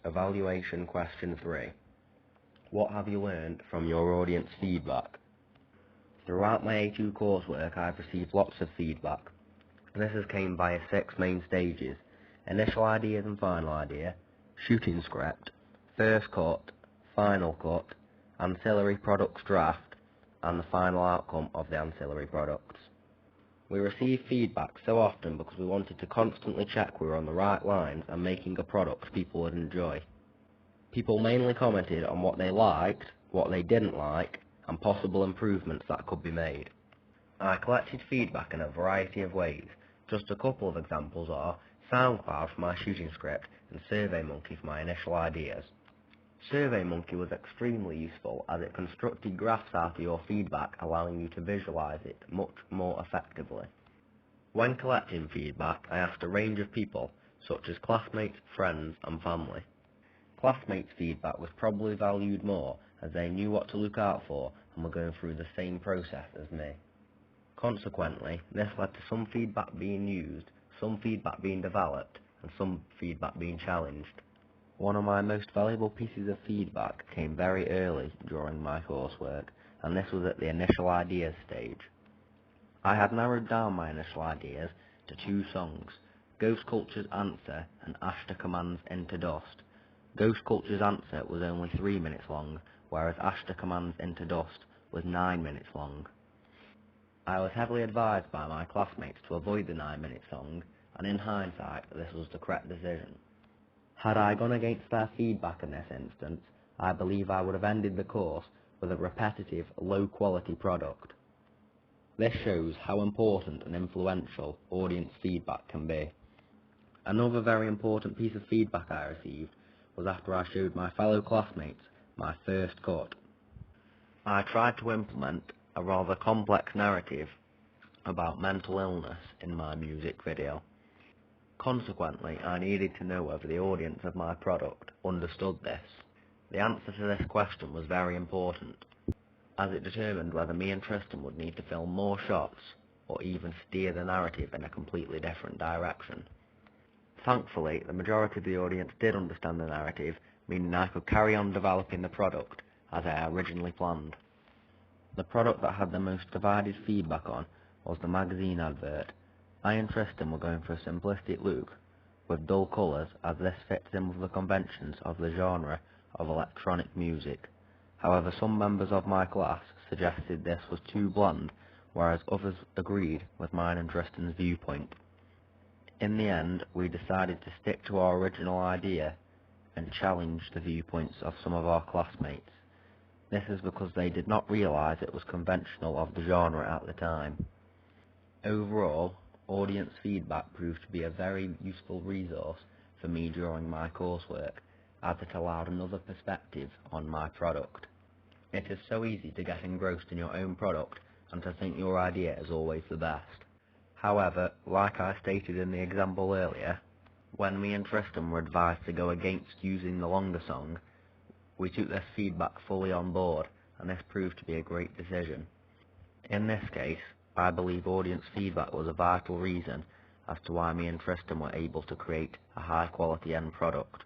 Evaluation question 3. What have you learned from your audience feedback? Throughout my A2 coursework I've received lots of feedback. This has came via 6 main stages: initial ideas and final idea, shooting script, first cut, final cut, ancillary products draft, and the final outcome of the ancillary products. We received feedback so often because we wanted to constantly check we were on the right lines and making a product people would enjoy. People mainly commented on what they liked, what they didn't like, and possible improvements that could be made. I collected feedback in a variety of ways. Just a couple of examples are SoundCloud for my shooting script and SurveyMonkey for my initial ideas. SurveyMonkey was extremely useful as it constructed graphs out of your feedback, allowing you to visualize it much more effectively. When collecting feedback, I asked a range of people, such as classmates, friends, and family. Classmates' feedback was probably valued more as they knew what to look out for and were going through the same process as me. Consequently, this led to some feedback being used, some feedback being developed, and some feedback being challenged. One of my most valuable pieces of feedback came very early during my coursework, and this was at the initial ideas stage. I had narrowed down my initial ideas to 2 songs, Ghost Culture's Answer and Ashta Command's Into Dust. Ghost Culture's Answer was only 3 minutes long, whereas Ashta Command's Into Dust was 9 minutes long. I was heavily advised by my classmates to avoid the 9-minute song, and in hindsight, this was the correct decision. Had I gone against their feedback in this instance, I believe I would have ended the course with a repetitive, low-quality product. This shows how important and influential audience feedback can be. Another very important piece of feedback I received was after I showed my fellow classmates my first cut. I tried to implement a rather complex narrative about mental illness in my music video. Consequently, I needed to know whether the audience of my product understood this. The answer to this question was very important, as it determined whether me and Tristan would need to film more shots or even steer the narrative in a completely different direction. Thankfully, the majority of the audience did understand the narrative, meaning I could carry on developing the product as I originally planned. The product that had the most divided feedback on was the magazine advert. I and Tristan were going for a simplistic look, with dull colours, as this fits in with the conventions of the genre of electronic music. However, some members of my class suggested this was too bland, whereas others agreed with mine and Tristan's viewpoint. In the end, we decided to stick to our original idea and challenge the viewpoints of some of our classmates. This is because they did not realise it was conventional of the genre at the time. Overall, audience feedback proved to be a very useful resource for me during my coursework, as it allowed another perspective on my product. It is so easy to get engrossed in your own product and to think your idea is always the best. However, like I stated in the example earlier, when me and Tristan were advised to go against using the longer song, we took this feedback fully on board, and this proved to be a great decision. In this case, I believe audience feedback was a vital reason as to why me and Tristan were able to create a high quality end product.